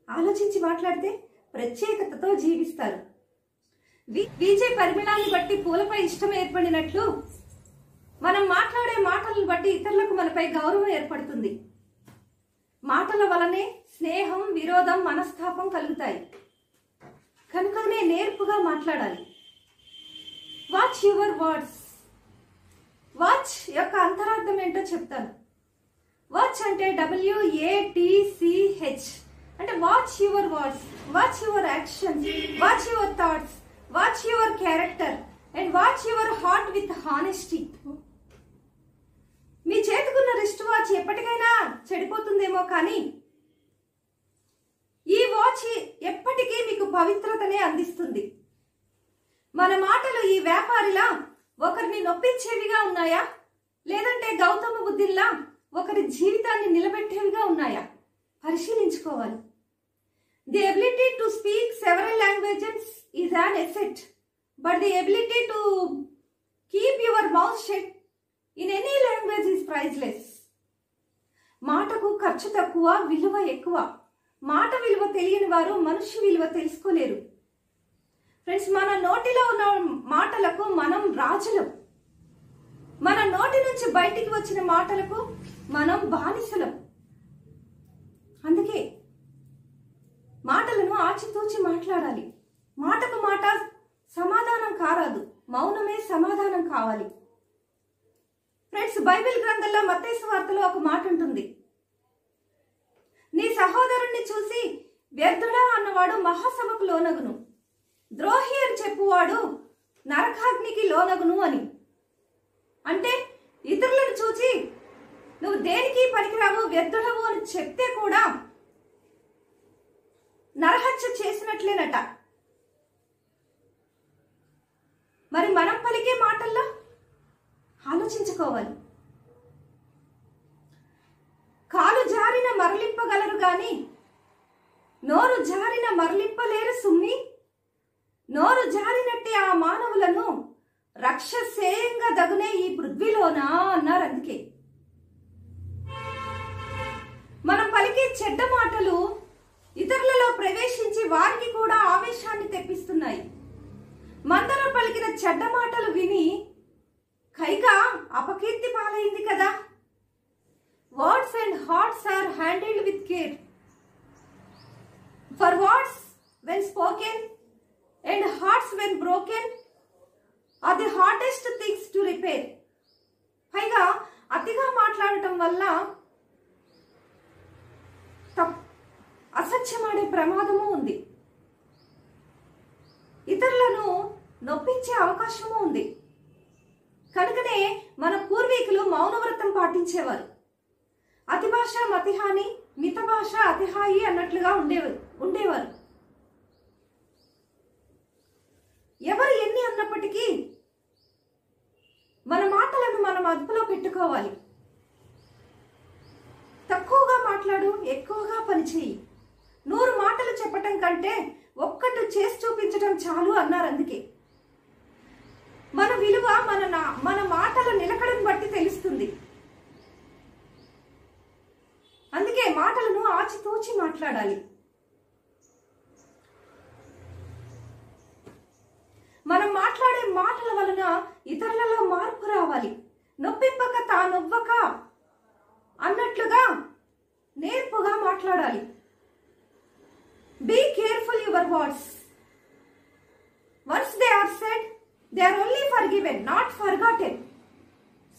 ఆలోచించి మాట్లాడితే ప్రత్యేకతతో జీవిస్తారు. వీచే పరిమళాన్ని బట్టి పూలపై ఇష్టం ఏర్పడినట్లు మనం మాట్లాడే మాటలను బట్టి ఇతరులకు మనపై గౌరవం ఏర్పడుతుంది. మాటల వలనే స్నేహం, విరోధం, మనస్తాపం కలుగుతాయి. కనుకనే నేర్పుగా మాట్లాడాలి. Watch your words. వాచ్ యొక్క అంతరార్థం ఏంటో చెప్తాను. వాచ్ అంటే WATCH అంటే watch your words, watch your actions, watch your thoughts, watch your character and watch your heart with honesty. మీ చేతికున్న రిస్ట్ వాచ్ ఎప్పటికైనా చెడిపోతుందేమో, కానీ ఈ వాచ్ ఎప్పటికీ మీకు పవిత్రతనే అందిస్తుంది. మన మాటలు ఈ వ్యాపారిలా ఒకరిని నొప్పించేవిగా ఉన్నాయా, లేదంటే గౌతమ బుద్ధుల్లా ఒకరి జీవితాన్ని నిలబెట్టేవిగా ఉన్నాయా పరిశీలించుకోవాలి. The ability to speak several languages is an asset, but the ability to keep your mouth shut in any language is priceless. మాటకు ఖర్చు తక్కువ, విలువ ఎక్కువ. మాట విలువ తెలియని వారు మనుష్య విలువ తెలుసుకోలేరు. ఫ్రెండ్స్, మన నోటిలో ఉన్న మాటలకు మనం రాజులం. మన నోటి నుంచి బయటికి వచ్చిన మాటలకు మనం బానిసలం. అందుకే మాటలను ఆచితూచి మాట్లాడాలి. మాటకు మాట సమాధానం కారాదు, మౌనమే సమాధానం కావాలి. ఫ్రెండ్స్, బైబిల్ గ్రంథంలో మత్తయి సువార్తలో ఒక మాట ఉంటుంది. నీ సహోదరుణ్ణి చూసి వ్యర్థుడా అన్నవాడు మహాసభకు లోనగును, ద్రోహి అని చెప్పువాడు నరకాగ్నికి లోనగును అని. అంటే ఇతరులను చూచి నువ్వు దేనికి పనికిరావు, వ్యర్థుడవు అని చెప్తే కూడా నరహత్య చేసినట్లేనట. మరి మనం పలికే మాటల్లో ఆలోచించుకోవాలి. కాలు జారిన మరలింపగలరు గాని నోరు జారిన మరలింపలేరు సుమ్మి. నోరు జారినట్టే ఆ మానవులను రక్షసేయంగా దగునే ఈ పృథ్వీలోనా అన్నారు. అందుకే మనం పలికే చెడ్డ మాటలు ఇతరులలో ప్రవేశించి వారికి కూడా ఆవేశాన్ని తెప్పిస్తున్నాయి. మందర పలికిన చెడ్డ మాటలు విని కైగా అపకీర్తి పాలైంది కదా. Words and hearts are handled with care. For words when spoken and hearts when broken are the hardest things to repair. పైగా అతిగా మాట్లాడటం వల్ల అసత్యమాడే ప్రమాదము ఉంది. ఇతరులను నొప్పించే అవకాశము ఉంది. కనుకనే మన పూర్వీకులు మౌనవ్రతం పాటించేవారు. అతి భాష మతిహాని, మిత భాష అతిహాయి అన్నట్లుగా ఉండేవారు. ఎవరు ఎన్ని అన్నప్పటికీ మన మాటలను మనం అదుపులో పెట్టుకోవాలి. తక్కువగా మాట్లాడు, ఎక్కువగా పనిచేయి. 100 మాటలు చెప్పటం కంటే ఒక్కటి చేసి చూపించటం చాలు అన్నారు. అందుకే మన విలువ మన మాటల నిలకడను బట్టి తెలుస్తుంది. అందుకే మాటలను ఆచితూచి మాట్లాడాలి. మనం మాట్లాడే మాటల వలన ఇతరులలో మార్పు రావాలి. నొప్పింపక తానొవ్వక అన్నట్లుగా నేర్పుగా మాట్లాడాలి. Be careful your words. Once they are said they are only forgiven, not forgotten.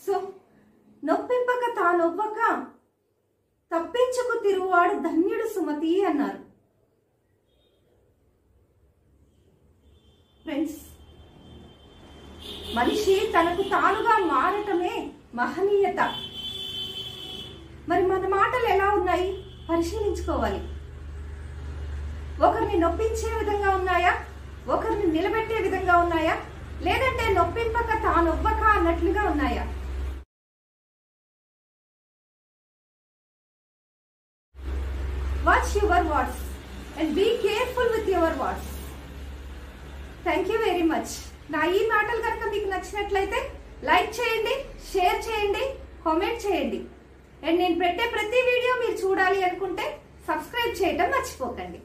So నొప్పింపక తానొవ్వక తప్పించుకు తిరుగువాడు ధన్యుడు సుమతి అన్నారు. ఫ్రెండ్స్, మనిషి తనకు తానుగా మారటమే మహనీయత. మరి మన మాటలు ఎలా ఉన్నాయి పరిశీలించుకోవాలి. ఒకరిని నొప్పించే విధంగా ఉన్నాయా, ఒకరిని నిలబెట్టే విధంగా ఉన్నాయా, లేదంటే నొప్పింపక తానొవ్వక అన్నట్లుగా ఉన్నాయా? Watch your words and be careful with your words. Thank you very much. నా ఈ మాటలు కనుక మీకు నచ్చినట్లయితే లైక్ చేయండి, షేర్ చేయండి, కామెంట్ చేయండి. అండ్ నేను పెట్టే ప్రతి వీడియో మీరు చూడాలి అనుకుంటే సబ్స్క్రైబ్ చేయటం మర్చిపోకండి.